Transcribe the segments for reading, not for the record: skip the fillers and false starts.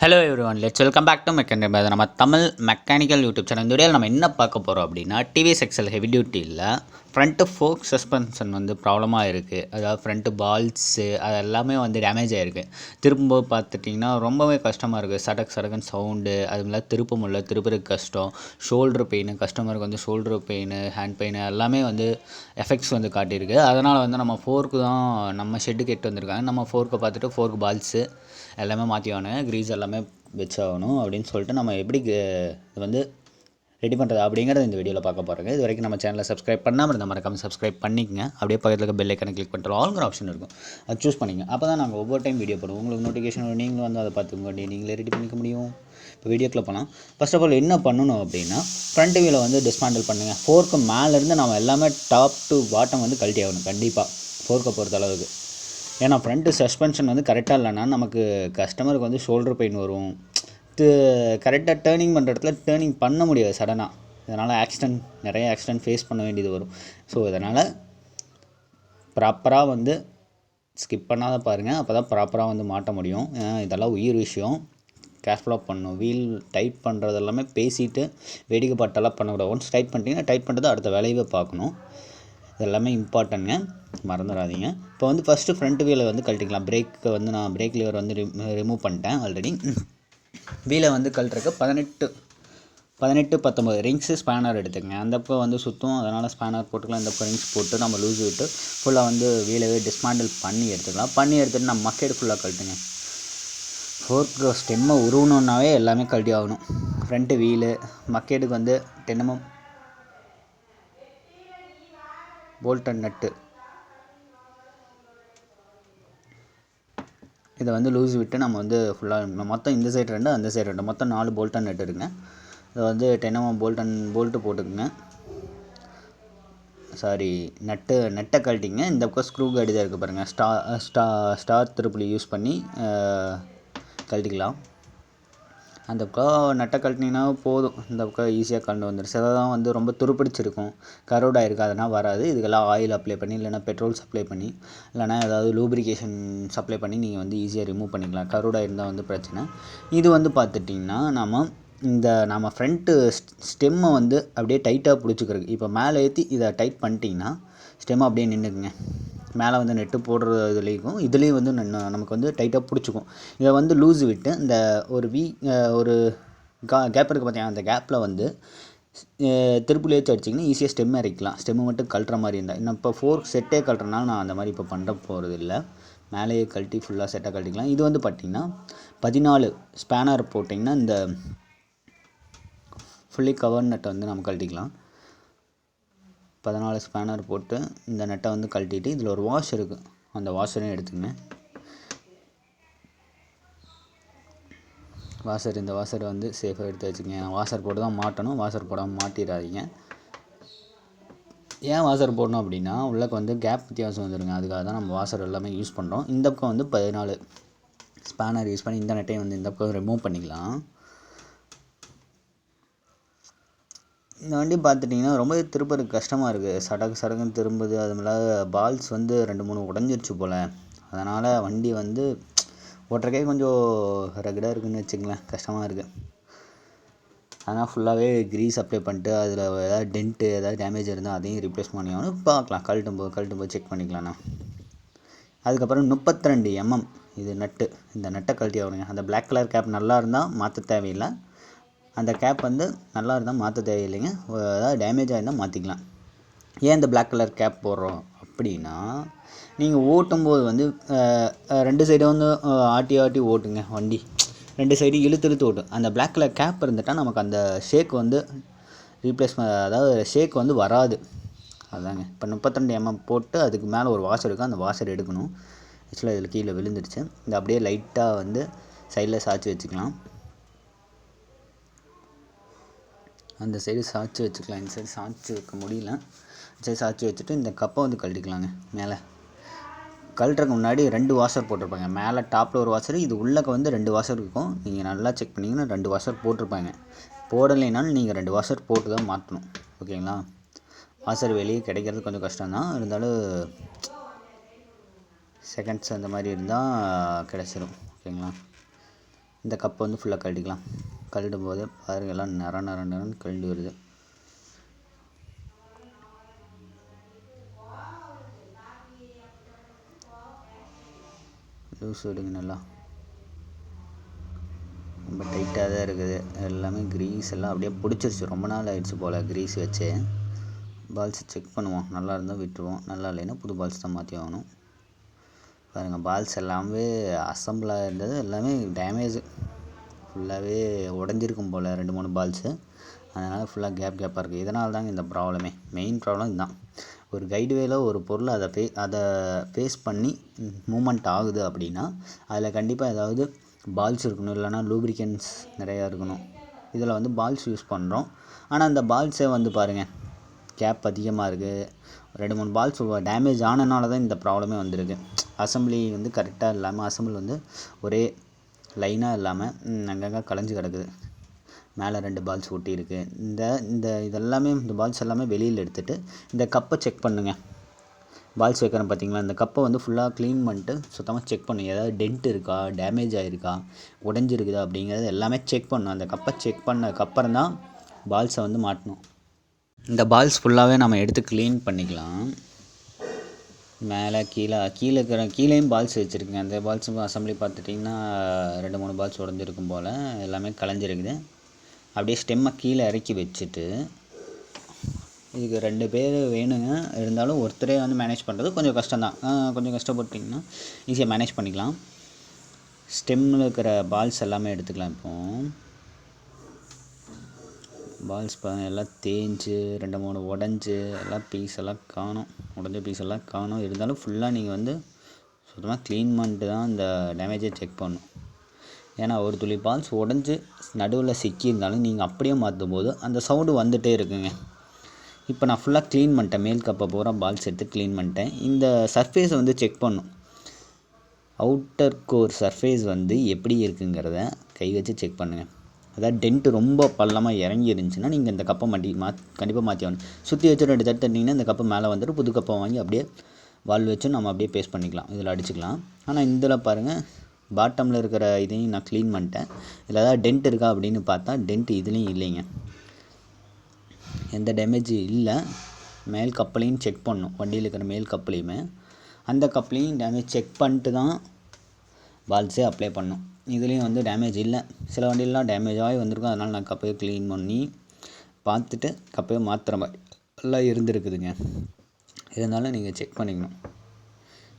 Hello everyone, let's welcome back to மெக்கன். நம்ம Tamil mechanical YouTube channel. இந்த வீடியோவில் நம்ம என்ன பார்க்க போகிறோம் அப்படின்னா, டிவிஎஸ் எக்ஸல் ஹெவி டியூட்டியில் ஃப்ரண்ட்டு ஃபோக் சஸ்பென்ஷன் வந்து ப்ராப்ளமாக இருக்குது. அதாவது ஃப்ரண்ட்டு பால்ஸு அது எல்லாமே வந்து டேமேஜ் ஆகிருக்கு. திரும்பும்போது பார்த்துட்டிங்கன்னா ரொம்பவே கஷ்டமாக இருக்குது. சடக்குன்னு சவுண்டு, அதுமாதிரி திருப்ப முடியல, திருப்புறதுக்கு கஷ்டம், ஷோல்ட்ரு பெயின், கஸ்டமருக்கு வந்து ஷோல்ட்ரு பெயின், ஹேண்ட் பெயின் எல்லாமே வந்து எஃபெக்ட்ஸ் வந்து காட்டியிருக்கு. அதனால் வந்து நம்ம ஃபோர்க்கு தான் நம்ம ஷெட்டுக்கு எட்டு வந்திருக்காங்க. நம்ம ஃபோர்க்கை பார்த்துட்டு ஃபோர்க்கு பால்ஸு எல்லாமே மாற்றி ஆகணும், க்ரீஸ் எல்லாமே வச்சாகணும் அப்படின்னு சொல்லிட்டு நம்ம எப்படி இது வந்து ரெடி பண்ணுறது அப்படிங்கிறத இந்த வீடியோவில் பார்க்க போகிறோங்க. இது வரைக்கும் நம்ம சேனலை சப்ஸ்கிரைப் பண்ணாமல் இருந்தால் மறக்காமல் சப்ஸ்கிரைப் பண்ணிக்கங்க. அப்படியே பக்கத்தில் இருக்க பெல் ஐக்கனை கிளிக் பண்ணிட்டு ஆல்ங்கிற ஆப்ஷன் இருக்கும், அது சூஸ் பண்ணிங்க. அப்போ தான் நாங்கள் ஒவ்வொரு டைம் வீடியோ போடுவோம், உங்களுக்கு நோட்டிஃபிகேஷன் நீங்களும் வந்து அதை பார்த்துக்கோங்க, நீங்களே ரெடி பண்ணிக்க முடியும். இப்போ வீடியோக்குள்ள போகலாம். ஃபர்ஸ்ட் ஆஃப் ஆல் என்ன பண்ணணும் அப்படின்னா, ஃப்ரண்ட் வியூவில் வந்து டிஸ்மேண்டில் பண்ணுங்கள். ஃபோர்க்கு மேலேருந்து நம்ம எல்லாமே டாப் டு பாட்டம் வந்து கழட்டி ஆகணும் கண்டிப்பாக, ஃபோர்க்கை பொறுத்த அளவுக்கு. ஏன்னா ஃப்ரண்ட்டு சஸ்பென்ஷன் வந்து கரெக்டாக இல்லைன்னா நமக்கு கஸ்டமருக்கு வந்து ஷோல்டர் பெயின் வரும். கரெக்டாக டேர்னிங் பண்ணுற இடத்துல டேர்னிங் பண்ண முடியாது சடனாக. இதனால் நிறைய ஆக்சிடென்ட் ஃபேஸ் பண்ண வேண்டியது வரும். ஸோ இதனால் ப்ராப்பராக வந்து ஸ்கிப் பண்ணாத பாருங்கள், அப்போ தான் ப்ராப்பராக வந்து மாட்ட முடியும். இதெல்லாம் உயிர் விஷயம், கேர்ஃபுல்லாக பண்ணணும். வீல் டைட் பண்ணுறது எல்லாமே பேசிவிட்டு வேடிக்கை பாட்டெல்லாம் பண்ணக்கூடாது. ஒன்ஸ் டைட் பண்ணிட்டீங்கன்னா டைட் பண்ணுறது அடுத்த வேலையவே பார்க்கணும். இது எல்லாமே இம்பார்ட்டன்ட்ங்க, மறந்துடாதீங்க. இப்போ வந்து ஃபஸ்ட்டு ஃப்ரண்ட் வீலை வந்து கழட்டிக்கலாம். பிரேக்கை வந்து நான் பிரேக் லிவர் வந்து ரிமூவ் பண்ணிட்டேன் ஆல்ரெடி. வீலை வந்து கழட்டுறக்கு 18-19 ரிங்ஸு ஸ்பேனர் எடுத்துக்கங்க. அந்த பக்கம் வந்து சுற்றும், அதனால் ஸ்பேனர் போட்டுக்கலாம். இந்த பக்கம் ரிங்ஸ் போட்டு நம்ம லூஸ் விட்டு ஃபுல்லாக வந்து வீலவே டிஸ்மேண்டில் பண்ணி எடுத்துக்கலாம். பண்ணி எடுத்துகிட்டு நம்ம மக்கேடு ஃபுல்லாக கழட்டுங்க. ஃபோர்க்கு ஸ்டெம்மை உருவணுன்னாவே எல்லாமே கழட்டி ஆகணும். ஃப்ரண்ட்டு வீலு மக்கேடுக்கு வந்து 10 mm போல்ட் அண்ட் நட்டு, இதை வந்து லூஸ் விட்டு நம்ம வந்து ஃபுல்லாக மொத்தம் இந்த சைடு 2 அந்த சைடு 2 மொத்தம் 4 போல்ட் அண்ட் நட்டு இருக்குங்க. இதை வந்து 10 mm போல்ட்டு போட்டுக்குங்க. நெட்டை கழட்டிங்க. இந்த பக்கம் ஸ்க்ரூ கார்டு தான் இருக்குது பாருங்கள், ஸ்டார் திருப்புளி யூஸ் பண்ணி கழட்டிக்கலாம். அந்த பக்கம் நட்டை கழட்டினீங்கன்னா போதும், இந்த பக்கம் ஈஸியாக கழண்டு வந்துடும். சில தான் வந்து ரொம்ப துருப்பிடிச்சிருக்கும், கரோடாக இருக்குது, அதனால் வராது. இதுக்கெல்லாம் ஆயில் அப்ளை பண்ணி, இல்லைனா பெட்ரோல் சப்ளை பண்ணி, இல்லைனா ஏதாவது லூப்ரிகேஷன் சப்ளை பண்ணி நீங்கள் வந்து ஈஸியாக ரிமூவ் பண்ணிக்கலாம். கரோடாக இருந்தால் வந்து பிரச்சனை. இது வந்து பார்த்துட்டிங்கன்னா நம்ம ஃப்ரண்ட்டு ஸ்டெம்மை வந்து அப்படியே டைட்டாக பிடிச்சிக்கிறதுக்கு, இப்போ மேலே ஏற்றி இதை டைட் பண்ணிட்டிங்கன்னா ஸ்டெம்மை அப்படியே நின்றுக்குங்க. மேலே வந்து நெட்டு போடுற இதுலேயும் வந்து நமக்கு வந்து டைட்டாக பிடிச்சிக்கும். இதை வந்து லூஸ் விட்டு இந்த ஒரு கேப் இருக்குது பார்த்தீங்கன்னா, அந்த கேப்பில் வந்து திருப்புளி வச்சு அடிச்சிங்கன்னா ஈஸியாக ஸ்டெம் இறக்கலாம். ஸ்டெம்மு மட்டும் கழட்டுற மாதிரி இருந்தால், இன்னும் இப்போ ஃபோர்க் செட்டே கழட்டுறனால நான் அந்த மாதிரி இப்போ பண்ண போகிறது இல்லை. மேலேயே கழட்டி ஃபுல்லாக செட்டாக கழட்டிக்கலாம். இது வந்து பார்த்திங்கன்னா 14 ஸ்பேனர் போட்டிங்கன்னா இந்த ஃபுல்லி கவர் நட்டை வந்து நம்ம கழட்டிக்கலாம். 14 ஸ்பேனர் போட்டு இந்த நட்டை வந்து கழட்டிட்டு, இதில் ஒரு வாஷ் இருக்குது, அந்த வாஷரையும் எடுத்துங்க. இந்த வாஷரை வந்து சேஃபாக எடுத்து வச்சுக்கோங்க. வாஷர் போட்டு தான் மாட்டணும், வாஷர் போடாமல் மாட்டிடாதீங்க. ஏன் வாஷர் போடணும் அப்படின்னா, உள்ளக்கு வந்து கேப் வித்தியாசம் வந்துடுங்க, அதுக்காக தான் நம்ம வாஷர் எல்லாமே யூஸ் பண்ணுறோம். இந்த பக்கம் வந்து 14 ஸ்பேனர் யூஸ் பண்ணி இந்த நட்டையை வந்து இந்த பக்கம் ரிமூவ் பண்ணிக்கலாம். இந்த வண்டி பார்த்துட்டிங்கன்னா ரொம்ப திருப்பறதுக்கு கஷ்டமாக இருக்குது, சடக்குன்னு திரும்புது. அதுமாதிரி பால்ஸ் வந்து 2-3 உடஞ்சிருச்சு போல். அதனால் வண்டி வந்து ஓட்டுறக்கே கொஞ்சம் ரகடாக இருக்குதுன்னு வச்சுங்களேன், கஷ்டமாக இருக்குது. அதனால் ஃபுல்லாகவே க்ரீஸ் அப்ளை பண்ணிட்டு, அதில் ஏதாவது டென்ட்டு ஏதாவது டேமேஜ் இருந்தால் அதையும் ரீப்ளேஸ் பண்ணி ஆகணும். பார்க்கலாம், கழட்டும் போது செக் பண்ணிக்கலாம்ண்ணா. அதுக்கப்புறம் 32 mm இது நட்டு, இந்த நட்டை கழட்டி ஆகணுங்க. அந்த பிளாக் கலர் கேப் நல்லா இருந்தால் மாற்ற தேவையில்லை, அந்த கேப் வந்து நல்லா இருந்தால் மாற்ற தேவையில்லைங்க. ஏதாவது டேமேஜ் ஆகிருந்தால் மாற்றிக்கலாம். ஏன் இந்த பிளாக் கலர் கேப் போடுறோம் அப்படின்னா, நீங்கள் ஓட்டும்போது வந்து 2 சைடும் வந்து ஆட்டி ஓட்டுங்க வண்டி, 2 சைடும் இழுத்து ஓட்டும். அந்த பிளாக் கலர் கேப் இருந்துட்டால் நமக்கு அந்த ஷேக் வந்து அதாவது ஷேக் வந்து வராது. அதாங்க இப்போ 32 mm போட்டு அதுக்கு மேலே ஒரு வாஷர் இருக்குது, அந்த வாஷர் எடுக்கணும். ஆக்சுவலாக இதில் கீழே விழுந்துடுச்சு. இந்த அப்படியே லைட்டாக வந்து சைடில் சாய்ச்சி வச்சுக்கலாம். அந்த சைடு சாய்ச்சி வச்சுக்கலாம், இந்த சைடு சாய்ச்சி வைக்க முடியல. சரி, சாய்ச்சி வச்சுட்டு இந்த கப்பை வந்து கழட்டிக்கலாங்க. மேலே கழட்டுறதுக்கு முன்னாடி 2 வாஷர் போட்டிருப்பாங்க. மேலே டாப்பில் ஒரு வாஷர், இது உள்ளக்க வந்து 2 வாஷர் இருக்கும். நீங்கள் நல்லா செக் பண்ணிங்கன்னா 2 வாஷர் போட்டிருப்பாங்க. போடலைனாலும் நீங்கள் 2 வாஷர் போட்டு தான் மாற்றணும், ஓகேங்களா. வாஷர் வெளியே கிடைக்கிறது கொஞ்சம் கஷ்டம்தான், இருந்தாலும் செகண்ட்ஸ் அந்த மாதிரி இருந்தால் கிடச்சிரும், ஓகேங்களா. இந்த கப்பை வந்து ஃபுல்லாக கழட்டிக்கலாம். கழட்டும் போது பாருங்கள் எல்லாம் நிறன்னு கழண்டு வருது. லூஸ் விடுங்க, நல்லா ரொம்ப டைட்டாக தான் இருக்குது. எல்லாமே க்ரீஸ் எல்லாம் அப்படியே பிடிச்சிருச்சு. ரொம்ப நாள் ஆயிடுச்சு போல் க்ரீஸ் வச்சு. பால்ஸ் செக் பண்ணுவோம். நல்லா இருந்தால் விட்டுருவோம், நல்லா இல்லைன்னா புது பால்ஸ் தான் மாற்றி ஆகணும். பாருங்கள் பால்ஸ் எல்லாமே அசம்பிளாக இருந்தது எல்லாமே டேமேஜு. ஃபுல்லாகவே உடஞ்சிருக்கும் போல் 2-3 பால்ஸு. அதனால் ஃபுல்லாக கேப்பாக இருக்குது. இதனால் தாங்க இந்த ப்ராப்ளமே. மெயின் ப்ராப்ளம் இதுதான். ஒரு கைடுவேல ஒரு பொருள் அதை ஃபேஸ் பண்ணி மூமெண்ட் ஆகுது அப்படின்னா அதில் கண்டிப்பாக ஏதாவது பால்ஸ் இருக்கணும், இல்லைனா லூப்ரிகன்ஸ் நிறையா இருக்கணும். இதில் வந்து பால்ஸ் யூஸ் பண்ணுறோம். ஆனால் அந்த பால்ஸே வந்து பாருங்கள் கேப் அதிகமாக இருக்குது. 2-3 பால்ஸ் டேமேஜ் ஆனனால தான் இந்த ப்ராப்ளமே வந்திருக்கு. அசம்பிளி வந்து கரெக்டாக இல்லாமல், அசம்பிள் வந்து ஒரே லைனாக இல்லாமல் அங்கங்கே கலைஞ்சு கிடக்குது. மேலே 2 பால்ஸ் ஒட்டியிருக்கு. இதெல்லாமே இந்த பால்ஸ் எல்லாமே வெளியில் எடுத்துகிட்டு இந்த கப்பை செக் பண்ணுங்கள். பால்ஸ் வைக்கிறேன் பார்த்தீங்களா, இந்த கப்பை வந்து ஃபுல்லாக க்ளீன் பண்ணிட்டு சுத்தமாக செக் பண்ணுங்கள். ஏதாவது டென்ட் இருக்கா, டேமேஜ் ஆகிருக்கா, உடஞ்சிருக்குதா அப்படிங்கிறது எல்லாமே செக் பண்ணணும். அந்த கப்பை செக் பண்ணதுக்கப்புறம் தான் பால்ஸை வந்து மாட்டணும். இந்த பால்ஸ் ஃபுல்லாகவே நம்ம எடுத்து க்ளீன் பண்ணிக்கலாம். மேலே கீழேயும் பால்ஸ் வச்சுருக்குங்க. அந்த பால்ஸும் அசம்பிளி பார்த்துட்டிங்கன்னா 2-3 பால்ஸ் உடஞ்சிருக்கும் போல், எல்லாமே கலைஞ்சிருக்குது. அப்படியே ஸ்டெம்மை கீழே இறக்கி வச்சுட்டு, இதுக்கு 2 பேர் வேணுங்க. இருந்தாலும் ஒருத்தரே வந்து மேனேஜ் பண்ணுறது கொஞ்சம் கஷ்டம்தான். கொஞ்சம் கஷ்டப்பட்டிங்கன்னா ஈஸியாக மேனேஜ் பண்ணிக்கலாம். ஸ்டெம்மில் இருக்கிற பால்ஸ் எல்லாமே எடுத்துக்கலாம். இப்போது பால்ஸ் எல்லாம் தேஞ்சு 2-3 உடஞ்சி எல்லாம் பீஸ் எல்லாம் காணும். உடஞ்ச பீஸ் எல்லாம் காணும். இருந்தாலும் ஃபுல்லாக நீங்கள் வந்து சுத்தமாக க்ளீன் பண்ணிட்டு தான் இந்த டேமேஜை செக் பண்ணணும். ஏன்னா ஒரு துளி பால்ஸ் உடஞ்சி நடுவில் சிக்கியிருந்தாலும் நீங்கள் அப்படியே மாற்றும் போது அந்த சவுண்டு வந்துகிட்டே இருக்குங்க. இப்போ நான் ஃபுல்லாக க்ளீன் பண்ணிட்டேன். மேல் கப்பை பூரா பால்ஸ் எடுத்து க்ளீன் பண்ணிட்டேன். இந்த சர்ஃபேஸை வந்து செக் பண்ணணும். அவுட்டர் கோர் சர்ஃபேஸ் வந்து எப்படி இருக்குங்கிறத கை வச்சு செக் பண்ணுங்கள். அதாவது டென்ட்டு ரொம்ப பள்ளமாக இறங்கி இருந்துச்சுன்னா நீங்கள் இந்த கப்பை கண்டிப்பாக மாற்றி ஆகணும். சுற்றி வச்சு 2 தட்டு தட்டிங்கன்னா இந்த கப்பை மேலே வந்துட்டு புது கப்பை வாங்கி அப்படியே வால் வச்சு நம்ம அப்படியே பேஸ்ட் பண்ணிக்கலாம். இதில் அடிச்சுக்கலாம். ஆனால் இதில் பாருங்கள் பாட்டமில் இருக்கிற இதையும் நான் க்ளீன் பண்ணிட்டேன். இதில் ஏதாவது டென்ட் இருக்கா அப்படின்னு பார்த்தா டென்ட் இதுலேயும் இல்லைங்க. எந்த டேமேஜ் இல்லை. மேல் கப்பலையும் செக் பண்ணணும். வண்டியில் இருக்கிற மேல் கப்பலையுமே அந்த கப்பலையும் டேமேஜ் செக் பண்ணிட்டு தான் பால்ஸே அப்ளை பண்ணணும். இதுலேயும் வந்து டேமேஜ் இல்லை. சில வண்டியிலலாம் டேமேஜ் ஆகி வந்திருக்கும். அதனால் நான் கப்பையை க்ளீன் பண்ணி பார்த்துட்டு கப்பையை மாற்றுற மாதிரி எல்லாம் இருந்துருக்குதுங்க. இருந்தாலும் நீங்கள் செக் பண்ணிக்கணும்.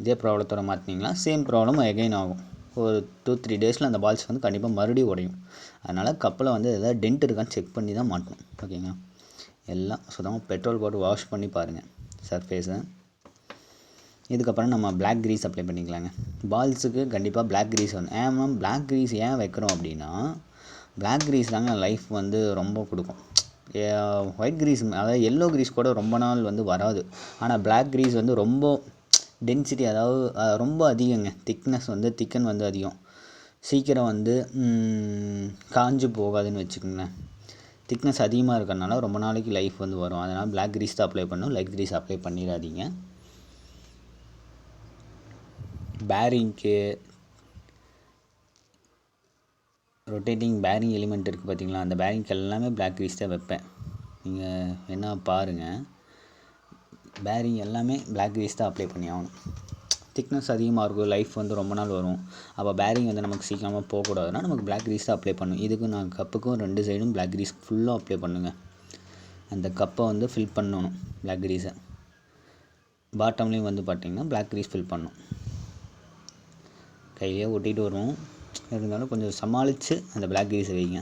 இதே ப்ராப்ளத்தோடு மாற்றினீங்களா சேம் ப்ராப்ளம் எகைன் ஆகும். ஒரு 2-3 டேஸில் அந்த பால்ஸ் வந்து கண்டிப்பாக மறுபடியும் உடையும். அதனால் கப்பில் வந்து எதாவது டென்ட் இருக்கான்னு செக் பண்ணி தான் மாட்டணும். ஓகேங்க. எல்லாம் சுத்தமாக பெட்ரோல் போட்டு வாஷ் பண்ணி பாருங்கள் சர்ஃபேஸை. இதுக்கப்புறம் நம்ம பிளாக் க்ரீஸ் அப்ளை பண்ணிக்கலாங்க. பால்ஸுக்கு கண்டிப்பாக பிளாக் க்ரீஸ் வந்து பிளாக் க்ரீஸ் ஏன் வைக்கிறோம் அப்படின்னா, பிளாக் க்ரீஸ் தாங்க லைஃப் வந்து ரொம்ப கொடுக்கும். ஒயிட் க்ரீஸ் அதாவது எல்லோ க்ரீஸ் கூட ரொம்ப நாள் வந்து வராது. ஆனால் பிளாக் க்ரீஸ் வந்து ரொம்ப டென்சிட்டி, அதாவது ரொம்ப அதிகங்க. திக்கன் வந்து அதிகம். சீக்கிரம் வந்து காஞ்சு போகாதுன்னு வச்சுக்கோங்களேன். திக்னஸ் அதிகமாக இருக்கிறனால ரொம்ப நாளைக்கு லைஃப் வந்து வரும். அதனால் பிளாக் க்ரீஸ் தான் அப்ளை பண்ணணும். லைட் க்ரீஸ் அப்ளை பண்ணிடாதீங்க. பேரிங்க்கு ரொட்டேட்டிங் பேரிங் எலிமெண்ட் இருக்குது பார்த்தீங்களா, அந்த பேரிங்க்கு எல்லாமே பிளாக் க்ரீஸ் தான் வைப்பேன். நீங்கள் என்ன பாருங்கள், பேரிங் எல்லாமே பிளாக் க்ரீஸ் தான் அப்ளை பண்ணி ஆகணும். திக்னஸ் அதிகமாக இருக்கும், லைஃப் வந்து ரொம்ப நாள் வரும். அப்போ பேரிங் வந்து நமக்கு சீக்கிரமாக போகக்கூடாதுன்னா நமக்கு பிளாக் க்ரீஸ் தான் அப்ளை பண்ணணும். இதுக்கு நான் கப்புக்கும் 2 சைடும் பிளாக் க்ரீஸ் ஃபுல்லாக அப்ளை பண்ணுங்கள். அந்த கப்பை வந்து ஃபில் பண்ணணும் பிளாக் க்ரீஸை. பாட்டம்லேயும் வந்து பார்த்திங்கன்னா பிளாக் க்ரீஸ் ஃபில் பண்ணணும். கையிலே ஒட்டிகிட்டு வருவோம். இருந்தாலும் கொஞ்சம் சமாளித்து அந்த பிளாக் க்ரீஸை வைங்க.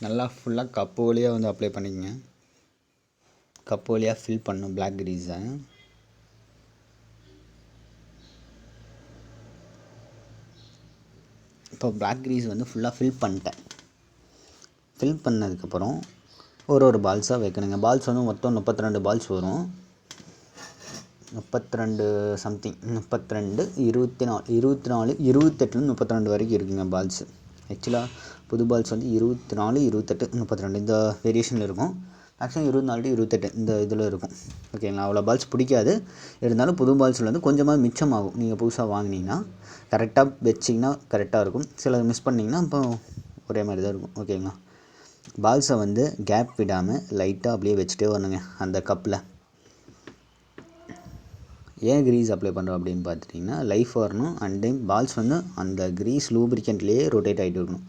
நல்லா ஃபுல்லாக கப்பு வழியாக வந்து அப்ளை பண்ணிக்கங்க. கப்பு வழியாக ஃபில் பண்ணணும் பிளாக் க்ரீஸை. இப்போ பிளாக் க்ரீஸ் வந்து ஃபுல்லாக ஃபில் பண்ணிட்டேன். ஃபில் பண்ணதுக்கப்புறம் ஒரு பால்ஸாக வைக்கணுங்க. பால்ஸ் வந்து மொத்தம் 32 பால்ஸ் வரும். 32 சம்திங் 32, 24, 24, 28, 32 வரைக்கும் இருக்குங்க பால்ஸு. ஆக்சுவலாக புது பால்ஸ் வந்து 24, 28, 32 இந்த வேரியேஷனில் இருக்கும். மேக்ஸிமம் 24 to 28 இந்த இதில் இருக்கும். ஓகேங்களா? அவ்வளோ பால்ஸ் பிடிக்காது. இருந்தாலும் புது பால்ஸில் வந்து கொஞ்சமாக மிச்சமாகும். நீங்கள் புதுசாக வாங்கினீங்கன்னா கரெக்டாக வச்சிங்கன்னா கரெக்டாக இருக்கும். சிலது மிஸ் பண்ணிங்கன்னா இப்போ ஒரே மாதிரி தான் இருக்கும். ஓகேங்களா? பால்ஸை வந்து கேப் விடாமல் லைட்டாக அப்படியே வச்சுட்டே வரணுங்க அந்த கப்பில். ஏன் க்ரீஸ் அப்ளை பண்ணுறோம் அப்படின்னு பார்த்துட்டிங்கன்னா லைஃப் வரணும். அண்ட் தென் பால்ஸ் வந்து அந்த க்ரீஸ் லூப்ரிகண்ட்லேயே ரொட்டேட் ஆகிட்டு இருக்கணும்.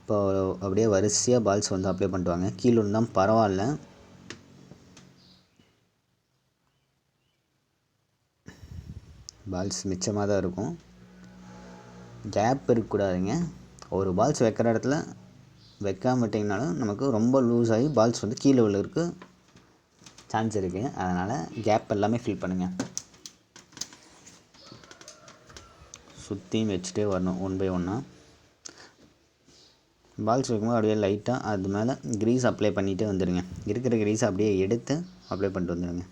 இப்போ அப்படியே வரிசையாக பால்ஸ் வந்து அப்ளை பண்ணிட்டு வாங்க. கீழே இருந்தால் பரவாயில்ல. பால்ஸ் மிச்சமாக தான் இருக்கும். கேப் இருக்கக்கூடாதுங்க. ஒரு பால்ஸ் வைக்கிற இடத்துல வைக்காம விட்டிங்கனாலும் நமக்கு ரொம்ப லூஸ் ஆகி பால்ஸ் வந்து கீழே விழுறதுக்கு சான்ஸ் இருக்குது. அதனால் கேப் எல்லாமே ஃபில் பண்ணுங்கள். சுற்றியும் வச்சுட்டே வரணும் ஒன் பை ஒன்னாக. பால்ஸ் வைக்கும்போது அப்படியே லைட்டாக அது மேலே க்ரீஸ் அப்ளை பண்ணிகிட்டே வந்துடுங்க. இருக்கிற க்ரீஸை அப்படியே எடுத்து அப்ளை பண்ணிட்டு வந்துடுங்க.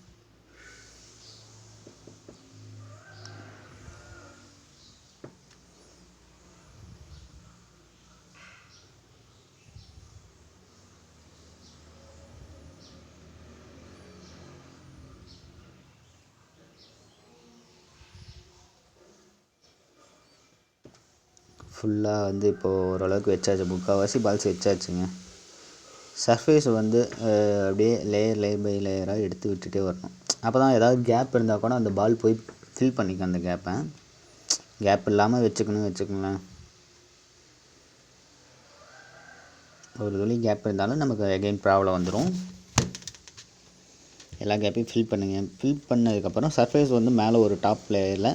ஃபுல்லாக வந்து இப்போது ஓரளவுக்கு வச்சாச்சு. முக்கால்வாசி பால்ஸ் வச்சாச்சுங்க. சர்ஃபேஸ் வந்து அப்படியே லேயர் பை லேயராக எடுத்து விட்டுட்டே வரணும். அப்போ தான் ஏதாவது கேப் இருந்தால் கூட அந்த பால் போய் ஃபில் பண்ணிக்கும். அந்த கேப்பை கேப் இல்லாமல் வச்சுக்கோங்களேன். ஒரு துளி கேப் இருந்தாலும் நமக்கு அகைன் ப்ராப்ளம் வந்துடும். எல்லா கேப்பையும் ஃபில் பண்ணுங்கள். ஃபில் பண்ணதுக்கப்புறம் சர்ஃபேஸ் வந்து மேலே ஒரு டாப் லேயரில்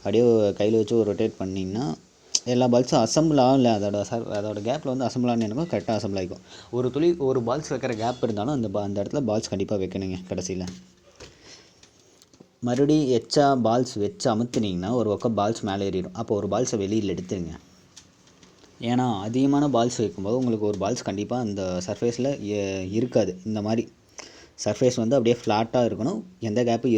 அப்படியே கையில் வச்சு ஒரு ரொட்டேட் பண்ணிங்கன்னா எல்லா பால்ஸும் அசம்பிள் ஆகும். இல்லை அதோட கேப்பில் வந்து அசம்பிள் ஆகணும். எனக்கும் கரெக்டாக அசம்பிள் ஆகிக்கும். ஒரு பால்ஸ் வைக்கிற கேப் இருந்தாலும் அந்த இடத்துல பால்ஸ் கண்டிப்பாக வைக்கணுங்க. கடைசியில் மறுபடியும் எச்சா பால்ஸ் வச்சு அமுத்துனீங்கன்னா ஒரு பக்கம் பால்ஸ் மேலே ஏறிடும். அப்போ ஒரு பால்ஸை வெளியில் எடுத்துருங்க. ஏன்னா அதிகமான பால்ஸ் வைக்கும்போது உங்களுக்கு ஒரு பால்ஸ் கண்டிப்பாக அந்த சர்ஃபேஸில் இருக்காது. இந்த மாதிரி சர்ஃபேஸ் வந்து அப்படியே ஃப்ளாட்டாக இருக்கணும். எந்த கேப்பு